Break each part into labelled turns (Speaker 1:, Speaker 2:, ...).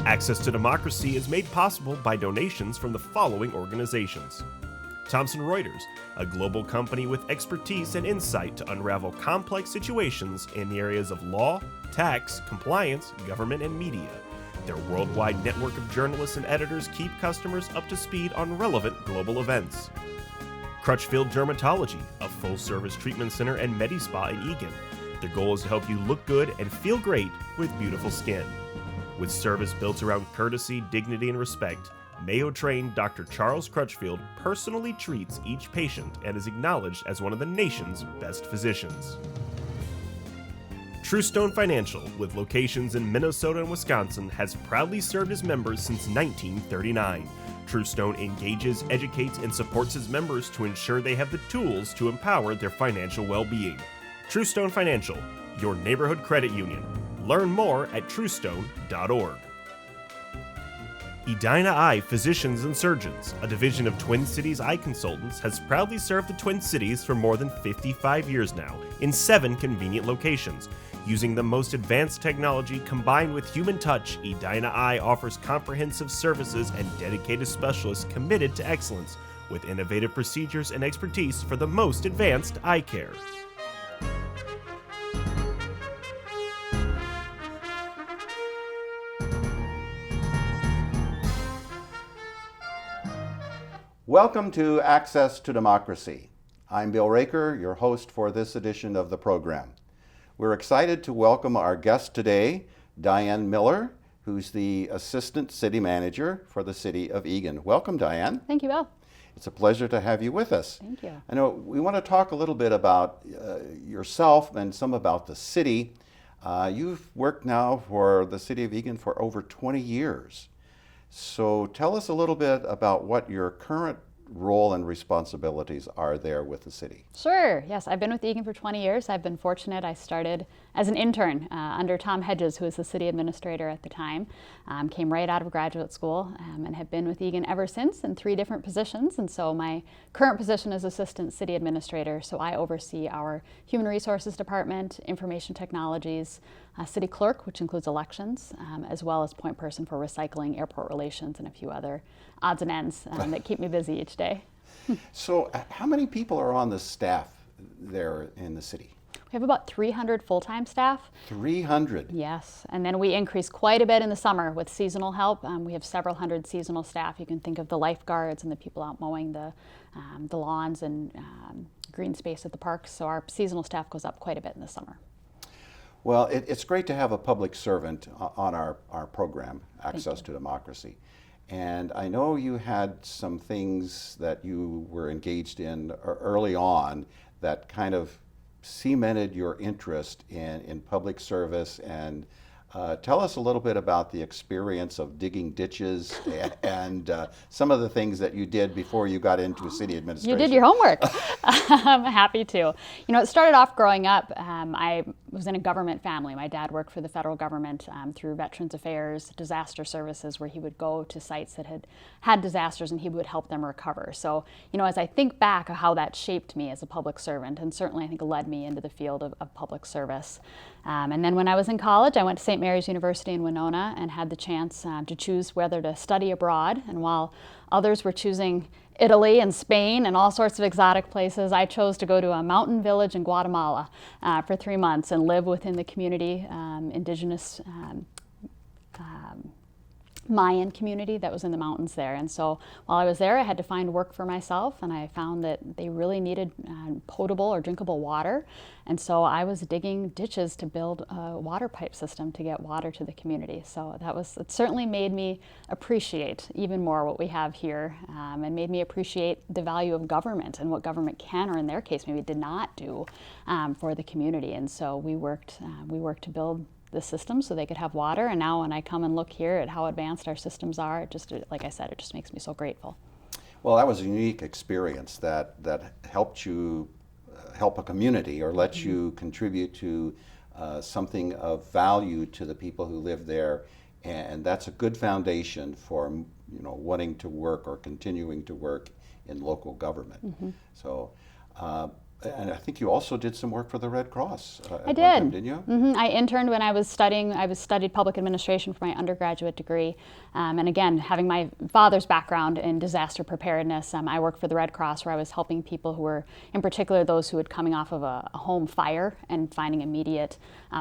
Speaker 1: Access to Democracy is made possible by donations from the following organizations. Thomson Reuters, a global company with expertise and insight to unravel complex situations in the areas of law, tax, compliance, government, and media. Their worldwide network of journalists and editors keep customers up to speed on relevant global events. Crutchfield Dermatology, a full-service treatment center and Medi-Spa in Eagan. Their goal is to help you look good and feel great with beautiful skin. With service built around courtesy, dignity, and respect, Mayo-trained Dr. Charles Crutchfield personally treats each patient and is acknowledged as one of the nation's best physicians. Truestone Financial, with locations in Minnesota and Wisconsin, has proudly served its members since 1939. Truestone engages, educates, and supports its members to ensure they have the tools to empower their financial well-being. Truestone Financial, your neighborhood credit union. Learn more at truestone.org. Edina Eye Physicians and Surgeons, a division of Twin Cities Eye Consultants, has proudly served the Twin Cities for more than 55 years now in 7 convenient locations. Using the most advanced technology combined with human touch, Edina Eye offers comprehensive services and dedicated specialists committed to excellence with innovative procedures and expertise for the most advanced eye care.
Speaker 2: Welcome to Access to Democracy. I'm Bill Raker, your host for this edition of the program. We're excited to welcome our guest today, Dianne Miller, who's the Assistant City Manager for the City of Eagan. Welcome, Dianne.
Speaker 3: Thank you, Bill.
Speaker 2: It's a pleasure to have you with us.
Speaker 3: Thank you.
Speaker 2: I know we want to talk a little bit about yourself and some about the city. You've worked now for the City of Eagan for over 20 years. So tell us a little bit about what your current role and responsibilities are there with the city.
Speaker 3: Sure. Yes, I've been with Eagan for 20 years. I've been fortunate. I started as an intern under Tom Hedges, who was the city administrator at the time. Came right out of graduate school and have been with Eagan ever since in 3 different positions. And so my current position is Assistant City Administrator. So I oversee our Human Resources Department, Information Technologies, City Clerk, which includes elections, as well as point person for recycling, airport relations, and a few other odds and ends that keep me busy each day.
Speaker 2: So how many people are on the staff there in the city?
Speaker 3: We have about 300 full-time staff.
Speaker 2: 300?
Speaker 3: Yes, and then we increase quite a bit in the summer with seasonal help. We have several hundred seasonal staff. You can think of the lifeguards and the people out mowing the lawns and green space at the parks. So our seasonal staff goes up quite a bit in the summer.
Speaker 2: Well, it's great to have a public servant on our program, Access to Democracy. And I know you had some things that you were engaged in early on that kind of cemented your interest in public service. And tell us a little bit about the experience of digging ditches and some of the things that you did before you got into city administration.
Speaker 3: You did your homework. I'm happy to. You know, it started off growing up. I was in a government family. My dad worked for the federal government through Veterans Affairs, disaster services, where he would go to sites that had disasters and he would help them recover. So, you know, as I think back of how that shaped me as a public servant, and certainly I think led me into the field of public service. And then when I was in college, I went to St. Mary's University in Winona and had the chance to choose whether to study abroad. And while others were choosing Italy and Spain and all sorts of exotic places, I chose to go to a mountain village in Guatemala for 3 months and live within the community, indigenous Mayan community that was in the mountains there. And so while I was there, I had to find work for myself, and I found that they really needed potable or drinkable water. And so I was digging ditches to build a water pipe system to get water to the community. So it certainly made me appreciate even more what we have here, and made me appreciate the value of government and what government can, or in their case, maybe did not do for the community. And so we worked to build the system so they could have water. And now when I come and look here at how advanced our systems are, it just, like I said, it just makes me so grateful.
Speaker 2: Well, that was a unique experience that helped you help a community or let you contribute to something of value to the people who live there. And that's a good foundation for, you know, wanting to work or continuing to work in local government. So And I think you also did some work for the Red Cross.
Speaker 3: I
Speaker 2: at one
Speaker 3: did.
Speaker 2: time, didn't you?
Speaker 3: I interned when I was studying. I studied public administration for my undergraduate degree. And again, having my father's background in disaster preparedness, I worked for the Red Cross where I was helping people who were, in particular, those who were coming off of a home fire and finding immediate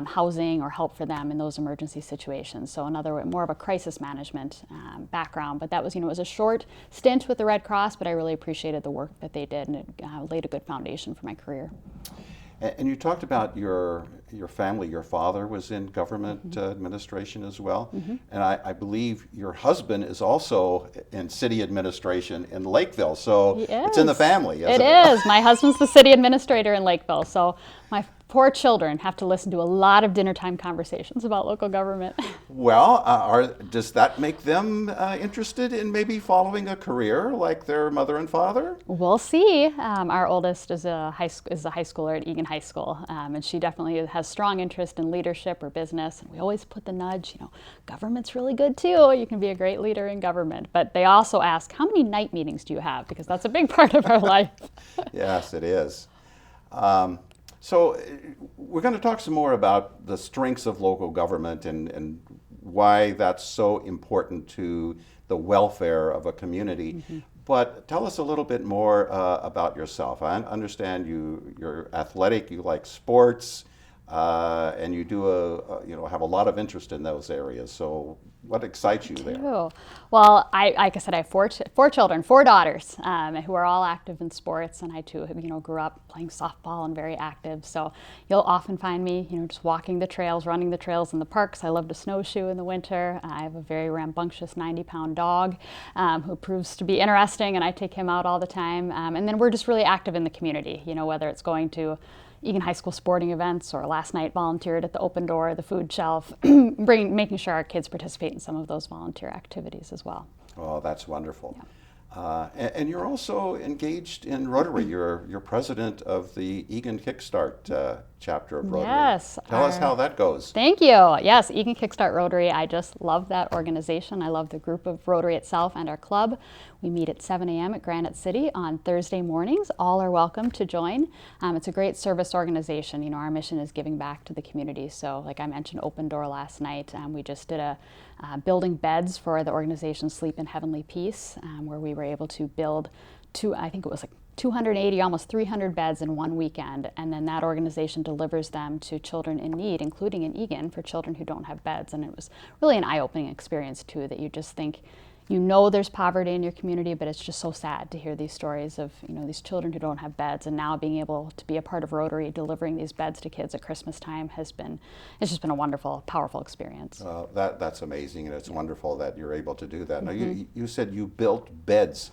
Speaker 3: housing or help for them in those emergency situations. So more of a crisis management background. But that was, it was a short stint with the Red Cross, but I really appreciated the work that they did, and it laid a good foundation for my career.
Speaker 2: And you talked about your family. Your father was in government administration as well. And I believe your husband is also in city administration in Lakeville. So it's in the family, isn't it?
Speaker 3: It is. My husband's the city administrator in Lakeville. So my poor children have to listen to a lot of dinner time conversations about local government.
Speaker 2: Well, does that make them interested in maybe following a career like their mother and father?
Speaker 3: We'll see. Our oldest is a high schooler at Eagan High School, and she definitely has strong interest in leadership or business. And we always put the nudge, government's really good too. You can be a great leader in government. But they also ask, how many night meetings do you have? Because that's a big part of our life.
Speaker 2: Yes, it is. So we're going to talk some more about the strengths of local government and why that's so important to the welfare of a community. But tell us a little bit more about yourself. I understand you're athletic, you like sports, and you do have a lot of interest in those areas. So what excites you there?
Speaker 3: Well, like I said, I have four children, 4 daughters, who are all active in sports, and I too, grew up playing softball and very active. So you'll often find me, just walking the trails, running the trails in the parks. I love to snowshoe in the winter. I have a very rambunctious 90-pound dog who proves to be interesting, and I take him out all the time. And then we're just really active in the community. Whether it's going to Eagan High School sporting events, or last night volunteered at the Open Door, the food shelf, making sure our kids participate in some of those volunteer activities as well.
Speaker 2: Oh, that's wonderful.
Speaker 3: Yeah.
Speaker 2: And you're also engaged in Rotary. You're president of the Eagan Kickstart chapter of Rotary.
Speaker 3: Yes.
Speaker 2: Tell us how that goes.
Speaker 3: Thank you. Yes, Eagan Kickstart Rotary. I just love that organization. I love the group of Rotary itself and our club. We meet at 7 a.m. at Granite City on Thursday mornings. All are welcome to join. It's a great service organization. Our mission is giving back to the community. So like I mentioned, Open Door last night. We just did a building beds for the organization Sleep in Heavenly Peace, where we were able to build I think it was like 280, almost 300 beds in one weekend, and then that organization delivers them to children in need, including in Eagan, for children who don't have beds. And it was really an eye-opening experience too, that you just think, there's poverty in your community, but it's just so sad to hear these stories of these children who don't have beds, and now being able to be a part of Rotary delivering these beds to kids at Christmas time it's just been a wonderful, powerful experience.
Speaker 2: That's amazing, and it's wonderful that you're able to do that. Now you said you built beds.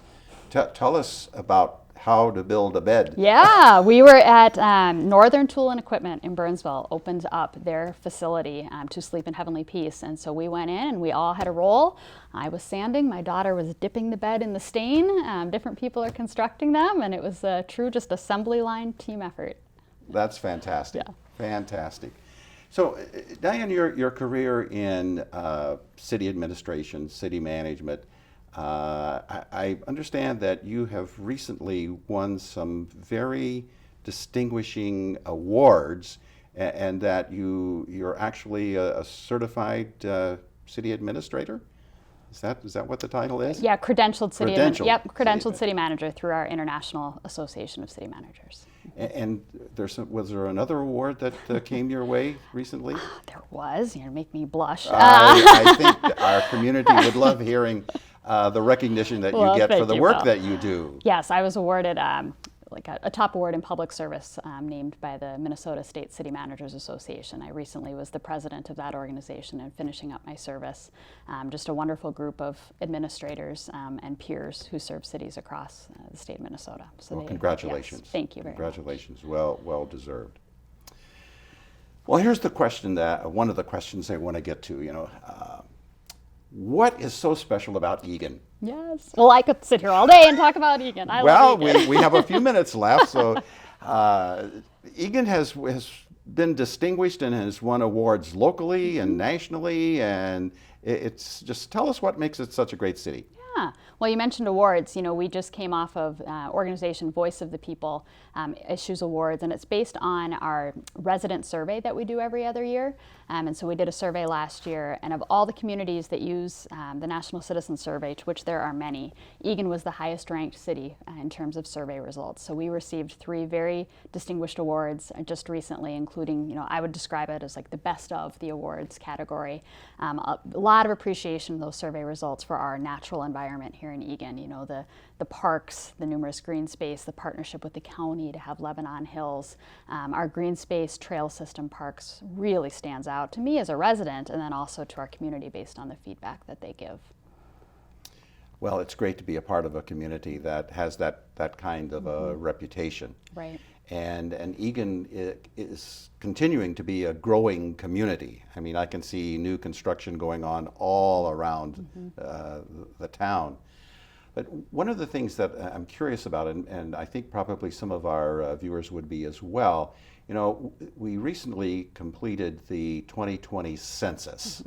Speaker 2: Tell us about how to build a bed.
Speaker 3: Yeah, we were at Northern Tool and Equipment in Burnsville, opened up their facility to Sleep in Heavenly Peace. And so we went in and we all had a role. I was sanding, my daughter was dipping the bed in the stain. Different people are constructing them, and it was a true just assembly line team effort.
Speaker 2: That's fantastic.
Speaker 3: Yeah.
Speaker 2: Fantastic. So, Dianne, your career in city administration, city management, I understand that you have recently won some very distinguishing awards, and that you're actually a certified city administrator. Is that what the title is?
Speaker 3: Yeah, Credentialed City. Credentialed City Manager through our International Association of City Managers.
Speaker 2: And was there another award that came your way recently?
Speaker 3: There was. You're gonna make me blush.
Speaker 2: I think our community would love hearing the recognition that you get for the work that you do.
Speaker 3: Yes, I was awarded a top award in public service named by the Minnesota State City Managers Association. I recently was the president of that organization and finishing up my service. Just a wonderful group of administrators and peers who serve cities across the state of Minnesota. So
Speaker 2: congratulations.
Speaker 3: Yes, thank you very much.
Speaker 2: Congratulations. Well deserved. Well, here's the question one of the questions I want to get to, what is so special about Eagan?
Speaker 3: Yes. Well, I could sit here all day and talk about Eagan. I love Eagan.
Speaker 2: we have a few minutes left. So Eagan has been distinguished and has won awards locally and nationally. And it's just, tell us what makes it such a great city.
Speaker 3: Yeah. Well, you mentioned awards. We just came off of organization Voice of the People issues awards, and it's based on our resident survey that we do every other year. And so we did a survey last year, and of all the communities that use the National Citizen Survey, to which there are many, Eagan was the highest ranked city in terms of survey results. So we received 3 very distinguished awards just recently, including, I would describe it as like the best of the awards category. A lot of appreciation of those survey results for our natural environment here in Eagan. The parks, the numerous green space, the partnership with the county to have Lebanon Hills. Our green space trail system parks really stands out to me as a resident, and then also to our community based on the feedback that they give.
Speaker 2: Well, it's great to be a part of a community that has that kind of a reputation.
Speaker 3: Right.
Speaker 2: And Eagan is continuing to be a growing community. I mean, I can see new construction going on all around the town. But one of the things that I'm curious about, and I think probably some of our viewers would be as well, we recently completed the 2020 census.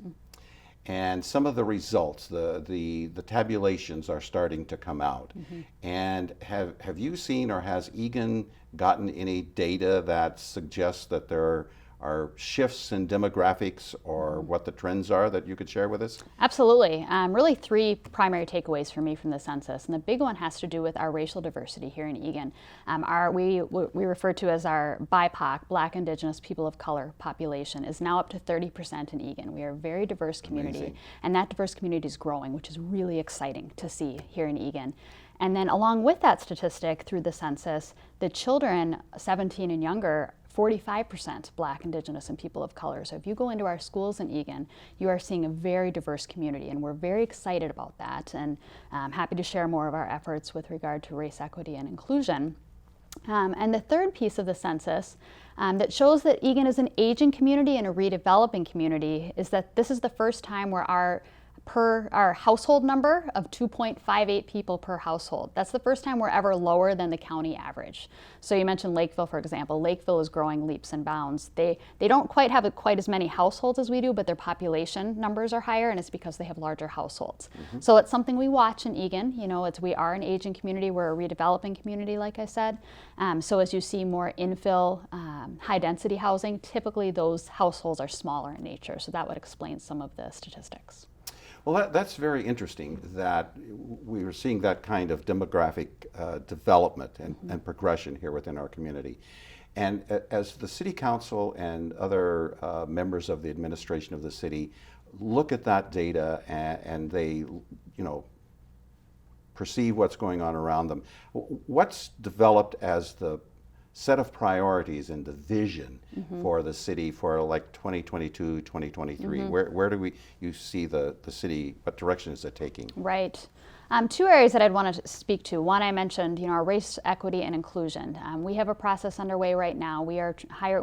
Speaker 2: And some of the results, the tabulations are starting to come out. And have you seen, or has Eagan gotten any data that suggests that there are shifts in demographics or what the trends are that you could share with us?
Speaker 3: Absolutely. Really 3 primary takeaways for me from the census. And the big one has to do with our racial diversity here in Eagan. We refer to as our BIPOC, Black, Indigenous, People of Color population, is now up to 30% in Eagan. We are a very diverse community.
Speaker 2: Amazing.
Speaker 3: And that diverse community is growing, which is really exciting to see here in Eagan. And then along with that statistic through the census, the children 17 and younger, 45% Black, Indigenous, and people of color. So if you go into our schools in Eagan, you are seeing a very diverse community, and we're very excited about that, and I'm happy to share more of our efforts with regard to race equity and inclusion. And the third piece of the census that shows that Eagan is an aging community and a redeveloping community is that this is the first time where our household number of 2.58 people per household. That's the first time we're ever lower than the county average. So you mentioned Lakeville, for example. Lakeville is growing leaps and bounds. They don't quite have quite as many households as we do, but their population numbers are higher, and it's because they have larger households. So it's something we watch in Eagan. We are an aging community. We're a redeveloping community, like I said. So as you see more infill, high density housing, typically those households are smaller in nature. So that would explain some of the statistics.
Speaker 2: Well, that's very interesting that we are seeing that kind of demographic development and progression here within our community. And as the City Council and other members of the administration of the city look at that data and they, perceive what's going on around them, what's developed as the set of priorities and the vision for the city for like 2022, 2023? Where do you see the city, what direction is it taking?
Speaker 3: Right. 2 areas that I'd want to speak to. One, I mentioned, our race equity and inclusion. We have a process underway right now. We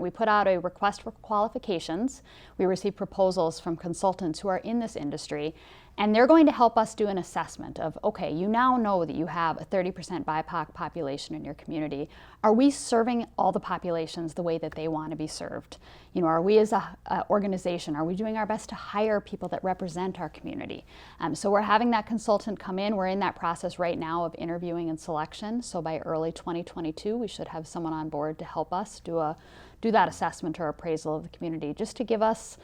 Speaker 3: put out a request for qualifications. We receive proposals from consultants who are in this industry, and they're going to help us do an assessment of, okay, you now know that you have a 30% BIPOC population in your community. Are we serving all the populations the way that they want to be served? Are we as an organization, are we doing our best to hire people that represent our community? So we're having that consultant come in. We're in that process right now of interviewing and selection. So by early 2022, we should have someone on board to help us do that assessment or appraisal of the community, just to give us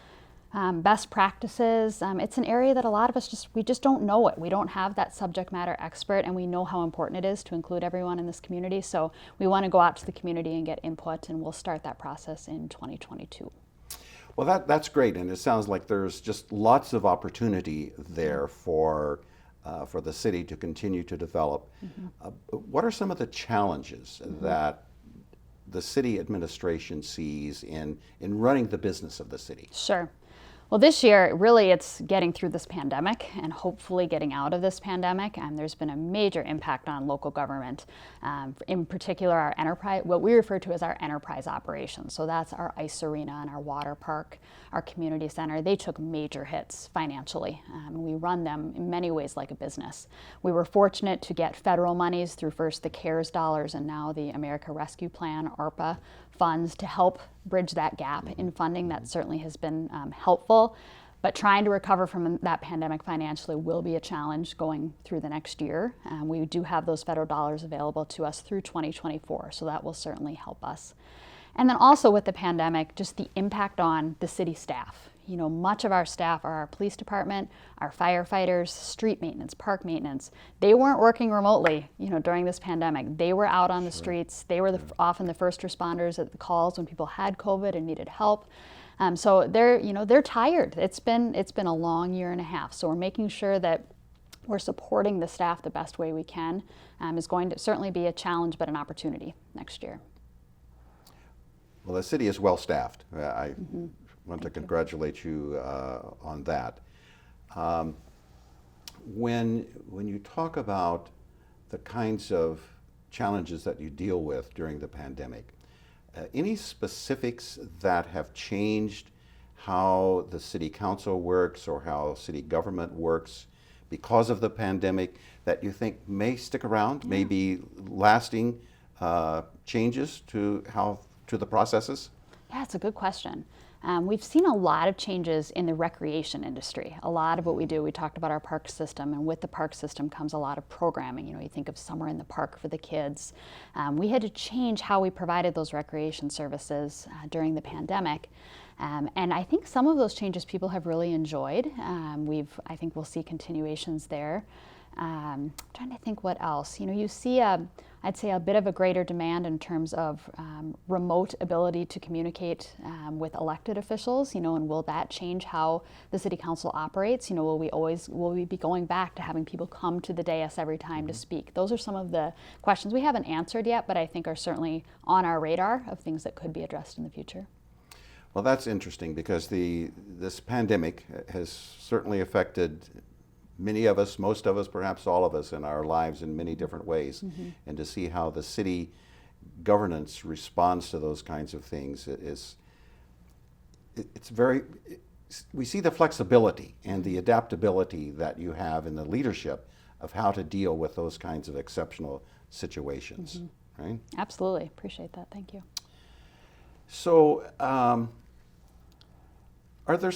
Speaker 3: best practices. It's an area that a lot of us we just don't know it. We don't have that subject matter expert, and we know how important it is to include everyone in this community. So we want to go out to the community and get input, and we'll start that process in 2022.
Speaker 2: Well, that's great, and it sounds like there's just lots of opportunity there for the city to continue to develop. What are some of the challenges that the city administration sees in running the business of the city?
Speaker 3: Sure. Well, this year, really, it's getting through this pandemic and hopefully getting out of this pandemic. And there's been a major impact on local government, in particular our enterprise, what we refer to as our enterprise operations. So that's our ice arena and our water park, our community center. They took major hits financially. We run them in many ways like a business. We were fortunate to get federal monies through first the CARES dollars and now the America Rescue Plan, ARPA, funds to help bridge that gap in funding. That certainly has been helpful. But trying to recover from that pandemic financially will be a challenge going through the next year. We do have those federal dollars available to us through 2024, so that will certainly help us. And then also with the pandemic, just the impact on the city staff. You know, much of our staff are our police department, our firefighters, street maintenance, park maintenance. They weren't working remotely, you know, during this pandemic. They were out on the streets. They were often the first responders at the calls when people had COVID and needed help. So they're tired. It's been a long year and a half. So we're making sure that we're supporting the staff the best way we can. Is going to certainly be a challenge, but an opportunity next year.
Speaker 2: Well, the city is well staffed. I want to congratulate you on that. When you talk about the kinds of challenges that you deal with during the pandemic, any specifics that have changed how the city council works or how city government works because of the pandemic that you think may stick around, may be lasting changes to the processes?
Speaker 3: Yeah, it's a good question. We've seen a lot of changes in the recreation industry. A lot of what we do, we talked about our park system, and with the park system comes a lot of programming. You know, you think of summer in the park for the kids. We had to change how we provided those recreation services during the pandemic. And I think some of those changes people have really enjoyed. I think we'll see continuations there. Trying to think what else. You know, you see I'd say a bit of a greater demand in terms of remote ability to communicate with elected officials, you know, and will that change how the city council operates? You know, will we be going back to having people come to the dais every time to speak? Those are some of the questions we haven't answered yet, but I think are certainly on our radar of things that could be addressed in the future.
Speaker 2: Well, that's interesting because this pandemic has certainly affected many of us, most of us, perhaps all of us in our lives in many different ways. And to see how the city governance responds to those kinds of things we see the flexibility and the adaptability that you have in the leadership of how to deal with those kinds of exceptional situations, right?
Speaker 3: Absolutely, appreciate that, thank you.
Speaker 2: So, are there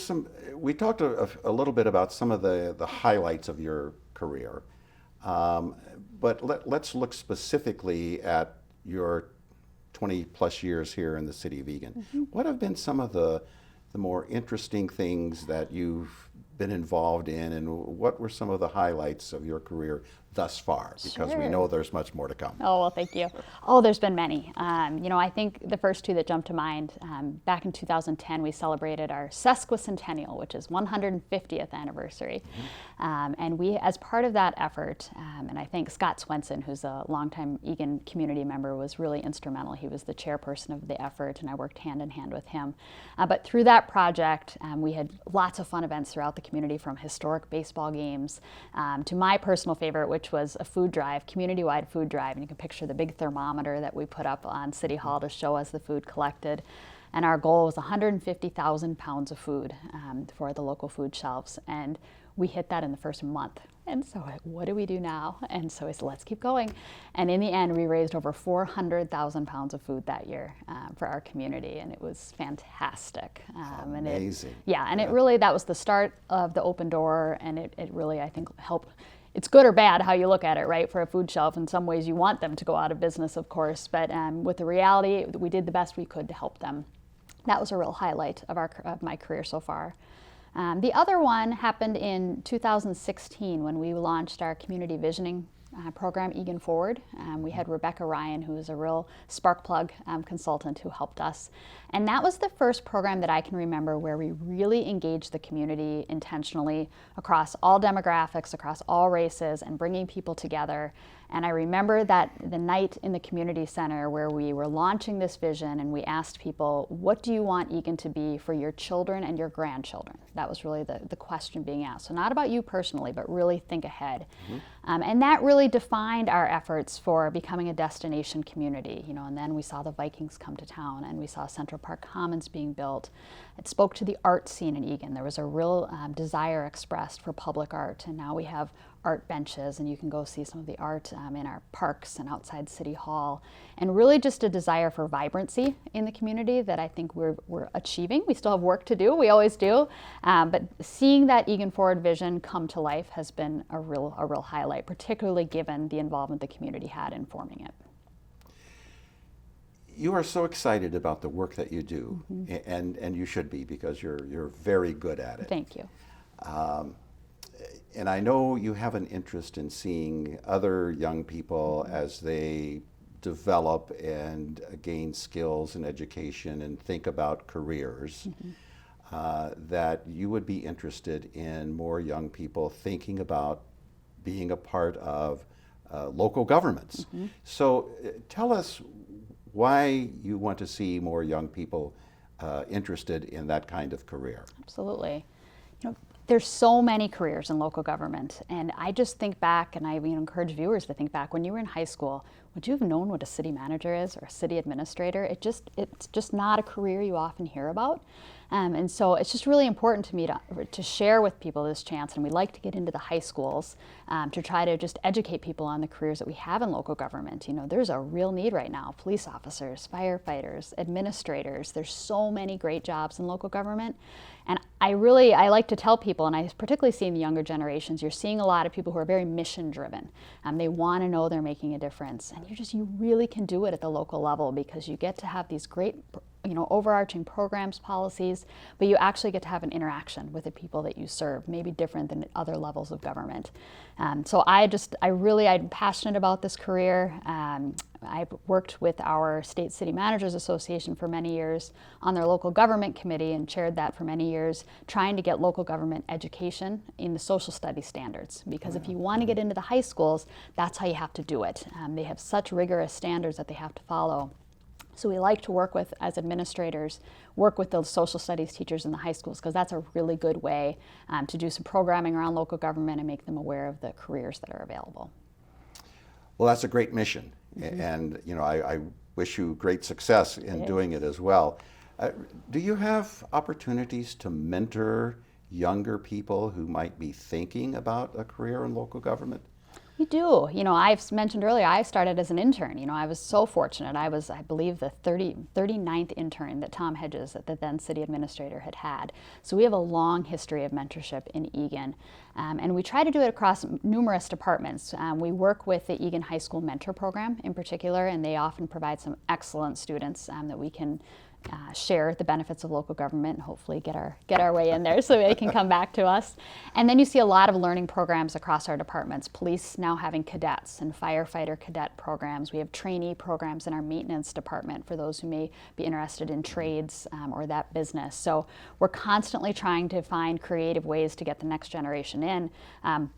Speaker 2: we talked a little bit about some of the highlights of your career, but let's look specifically at your 20 plus years here in the city of Eagan. What have been some of the more interesting things that you've been involved in, and what were some of the highlights of your career thus far? Because we know there's much more to come.
Speaker 3: Oh, well, thank you. Oh, there's been many. You know, I think the first two that jump to mind, back in 2010, we celebrated our sesquicentennial, which is 150th anniversary. And we, as part of that effort, and I think Scott Swenson, who's a longtime Eagan community member, was really instrumental. He was the chairperson of the effort, and I worked hand in hand with him. But through that project, we had lots of fun events throughout the community, from historic baseball games to my personal favorite, which was a food drive, community-wide food drive. And you can picture the big thermometer that we put up on City Hall to show us the food collected. And our goal was 150,000 pounds of food for the local food shelves. And we hit that in the first month. And so what do we do now? And so we said, let's keep going. And in the end, we raised over 400,000 pounds of food that year for our community. And it was fantastic.
Speaker 2: Amazing.
Speaker 3: And it really, that was the start of the open door. And it really, I think, helped. It's good or bad how you look at it, right? For a food shelf, in some ways you want them to go out of business, of course. But with the reality, we did the best we could to help them. That was a real highlight of my career so far. The other one happened in 2016 when we launched our community visioning program, Eagan Forward. We had Rebecca Ryan, who is a real spark plug consultant, who helped us. And that was the first program that I can remember where we really engaged the community intentionally across all demographics, across all races, and bringing people together. And I remember that the night in the community center where we were launching this vision, and we asked people, what do you want Eagan to be for your children and your grandchildren? That was really the question being asked. So not about you personally, but really think ahead. And that really defined our efforts for becoming a destination community. You know, and then we saw the Vikings come to town, and we saw Central Park Commons being built. It spoke to the art scene in Eagan. There was a real desire expressed for public art, and now we have art benches, and you can go see some of the art in our parks and outside City Hall. And really just a desire for vibrancy in the community that I think we're achieving. We still have work to do, we always do, but seeing that Eagan Forward vision come to life has been a real highlight, particularly given the involvement the community had in forming it.
Speaker 2: You are so excited about the work that you do, and you should be, because you're very good at it.
Speaker 3: Thank you.
Speaker 2: And I know you have an interest in seeing other young people as they develop and gain skills and education and think about careers, that you would be interested in more young people thinking about being a part of local governments. So tell us why you want to see more young people interested in that kind of career.
Speaker 3: Absolutely. You know, there's so many careers in local government, and I just think back, and I encourage viewers to think back, when you were in high school, would you have known what a city manager is or a city administrator? It's just not a career you often hear about. And so it's just really important to me to share with people this chance, and we like to get into the high schools to try to just educate people on the careers that we have in local government. You know, there's a real need right now. Police officers, firefighters, administrators, there's so many great jobs in local government. And I like to tell people, and I particularly see in the younger generations, you're seeing a lot of people who are very mission driven. They want to know they're making a difference. And you really can do it at the local level, because you get to have these great, overarching programs, policies, but you actually get to have an interaction with the people that you serve, maybe different than other levels of government. So I'm passionate about this career. I've worked with our State City Managers Association for many years on their local government committee and chaired that for many years, trying to get local government education in the social studies standards. Because if you want to get into the high schools, that's how you have to do it. They have such rigorous standards that they have to follow. So we like to work with, as administrators, work with the social studies teachers in the high schools, because that's a really good way to do some programming around local government and make them aware of the careers that are available.
Speaker 2: Well, that's a great mission, and I wish you great success in doing it as well. Do you have opportunities to mentor younger people who might be thinking about a career in local government?
Speaker 3: We do. I've mentioned earlier, I started as an intern. I was so fortunate. I was, I believe, the 39th intern that Tom Hedges, the then city administrator, had. So we have a long history of mentorship in Eagan. And we try to do it across numerous departments. We work with the Eagan High School Mentor Program in particular, and they often provide some excellent students that we can share the benefits of local government and hopefully get our way in there so they can come back to us. And then you see a lot of learning programs across our departments. Police now having cadets and firefighter cadet programs. We have trainee programs in our maintenance department for those who may be interested in trades or that business. So we're constantly trying to find creative ways to get the next generation in,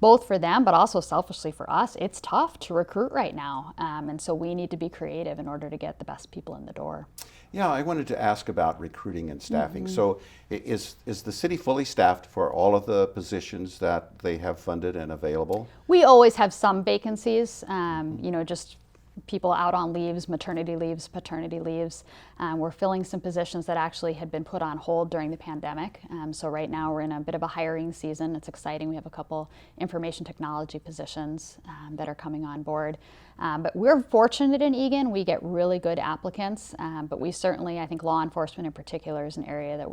Speaker 3: both for them but also selfishly for us. It's tough to recruit right now, and so we need to be creative in order to get the best people in the door.
Speaker 2: Yeah, I wanted to ask about recruiting and staffing. So is the city fully staffed for all of the positions that they have funded and available?
Speaker 3: We always have some vacancies, just people out on leaves, maternity leaves, paternity leaves. We're filling some positions that actually had been put on hold during the pandemic. So right now we're in a bit of a hiring season. It's exciting. We have a couple information technology positions that are coming on board. But we're fortunate in Eagan. We get really good applicants, but we certainly, I think law enforcement in particular is an area that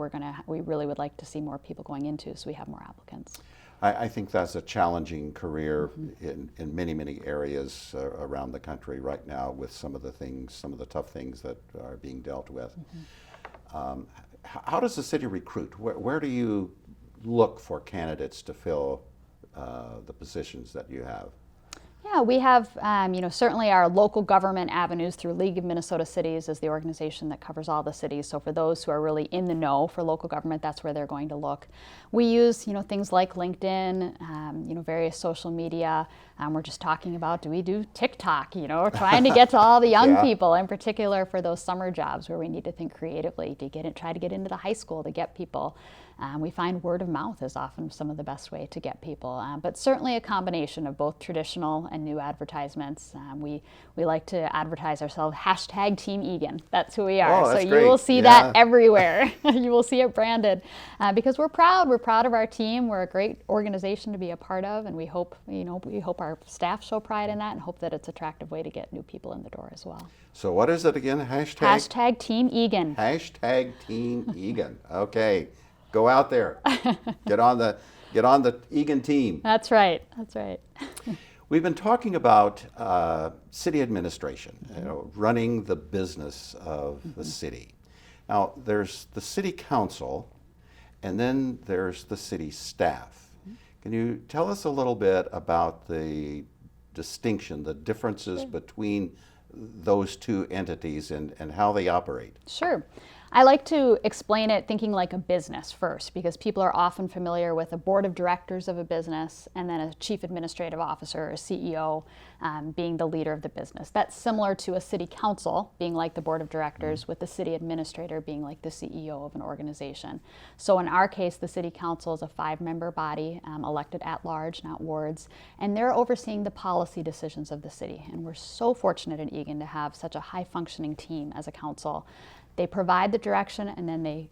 Speaker 3: we really would like to see more people going into, so we have more applicants.
Speaker 2: I think that's a challenging career in many, many areas around the country right now, with some of the tough things that are being dealt with. How does the city recruit? Where do you look for candidates to fill the positions that you have?
Speaker 3: Yeah, we have, certainly our local government avenues through League of Minnesota Cities is the organization that covers all the cities. So for those who are really in the know for local government, that's where they're going to look. We use, things like LinkedIn, various social media. We're just talking about, do we do TikTok? We're trying to get to all the young
Speaker 2: Yeah.
Speaker 3: people, in particular for those summer jobs where we need to think creatively to try to get into the high school to get people. We find word of mouth is often some of the best way to get people, but certainly a combination of both traditional and new advertisements. We like to advertise ourselves, hashtag Team Eagan. That's who we are.
Speaker 2: Oh, that's
Speaker 3: so
Speaker 2: great.
Speaker 3: You will see
Speaker 2: Yeah.
Speaker 3: that everywhere. You will see it branded because we're proud. We're proud of our team. We're a great organization to be a part of, and we hope our staff show pride in that and hope that it's an attractive way to get new people in the door as well.
Speaker 2: So what is it again?
Speaker 3: Hashtag Team Eagan.
Speaker 2: Hashtag Team Eagan. Okay, go out there. Get on the Eagan team.
Speaker 3: That's right. That's right.
Speaker 2: We've been talking about city administration, running the business of the city. Now, there's the city council, and then there's the city staff. Can you tell us a little bit about the distinction, the differences between those two entities and how they operate?
Speaker 3: Sure. I like to explain it thinking like a business first, because people are often familiar with a board of directors of a business and then a chief administrative officer or CEO being the leader of the business. That's similar to a city council being like the board of directors, with the city administrator being like the CEO of an organization. So in our case, the city council is a 5-member body elected at large, not wards, and they're overseeing the policy decisions of the city. And we're so fortunate in Eagan to have such a high-functioning team as a council. They provide the direction, and then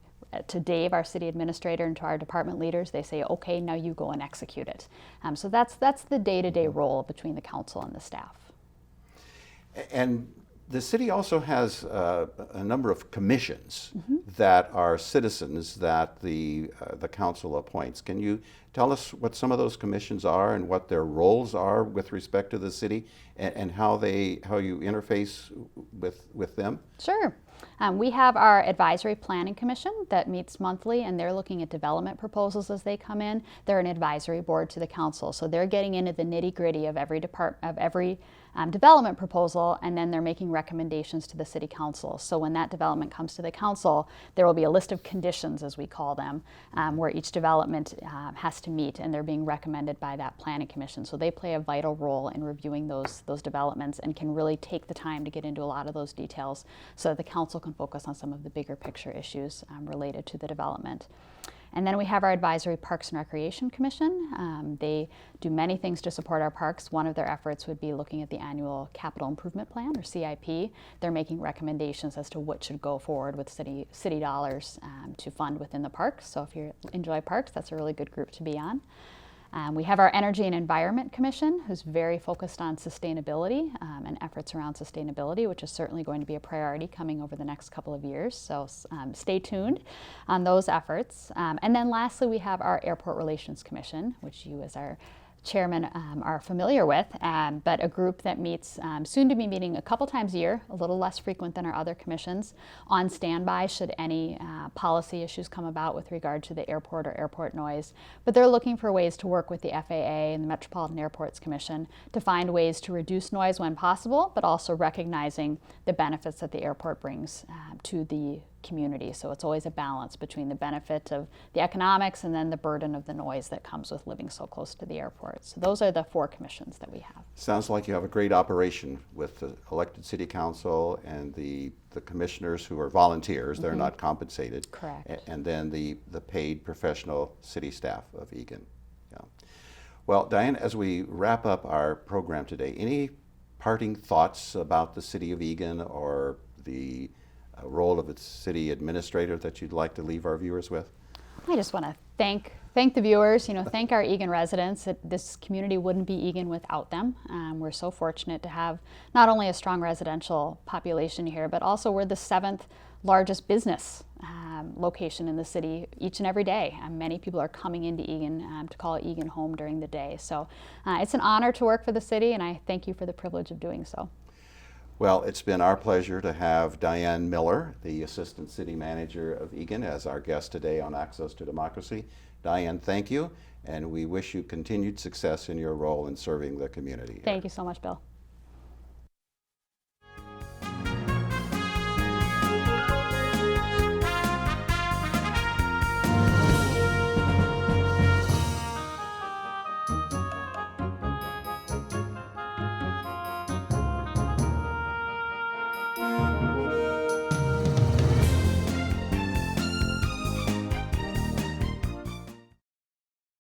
Speaker 3: to Dave, our city administrator, and to our department leaders, they say, okay, now you go and execute it. So that's the day-to-day role between the council and the staff.
Speaker 2: And the city also has a number of commissions that are citizens that the council appoints. Can you tell us what some of those commissions are and what their roles are with respect to the city, and how you interface with them?
Speaker 3: Sure. We have our Advisory Planning Commission that meets monthly, and they're looking at development proposals as they come in. They're an advisory board to the council, so they're getting into the nitty-gritty of every development proposal, and then they're making recommendations to the city council. So when that development comes to the council, there will be a list of conditions, as we call them, where each development has to meet, and they're being recommended by that planning commission. So they play a vital role in reviewing those developments and can really take the time to get into a lot of those details so that the council can focus on some of the bigger picture issues related to the development. And then we have our Advisory Parks and Recreation Commission. They do many things to support our parks. One of their efforts would be looking at the annual capital improvement plan, or CIP. They're making recommendations as to what should go forward with city dollars to fund within the parks. So if you enjoy parks, that's a really good group to be on. We have our Energy and Environment Commission, who's very focused on sustainability and efforts around sustainability, which is certainly going to be a priority coming over the next couple of years. So stay tuned on those efforts. And then lastly, we have our Airport Relations Commission, which you as our chairman are familiar with, but a group that meets soon to be meeting a couple times a year, a little less frequent than our other commissions, on standby should any policy issues come about with regard to the airport or airport noise. But they're looking for ways to work with the FAA and the Metropolitan Airports Commission to find ways to reduce noise when possible, but also recognizing the benefits that the airport brings to the community. So it's always a balance between the benefit of the economics and then the burden of the noise that comes with living so close to the airport. So those are the 4 commissions that we have.
Speaker 2: Sounds like you have a great operation with the elected city council and the commissioners who are volunteers. They're not compensated.
Speaker 3: Correct.
Speaker 2: And then the paid professional city staff of Eagan. Yeah. Well, Dianne, as we wrap up our program today, any parting thoughts about the city of Eagan or the role of its city administrator that you'd like to leave our viewers with?
Speaker 3: I just want to thank the viewers, thank our Eagan residents. This community wouldn't be Eagan without them. We're so fortunate to have not only a strong residential population here, but also we're the 7th largest business location in the city each and every day. Many people are coming into Eagan to call Eagan home during the day. So it's an honor to work for the city, and I thank you for the privilege of doing so.
Speaker 2: Well, it's been our pleasure to have Dianne Miller, the Assistant City Manager of Eagan, as our guest today on Access to Democracy. Dianne, thank you, and we wish you continued success in your role in serving the community.
Speaker 3: Thank you so much, Bill.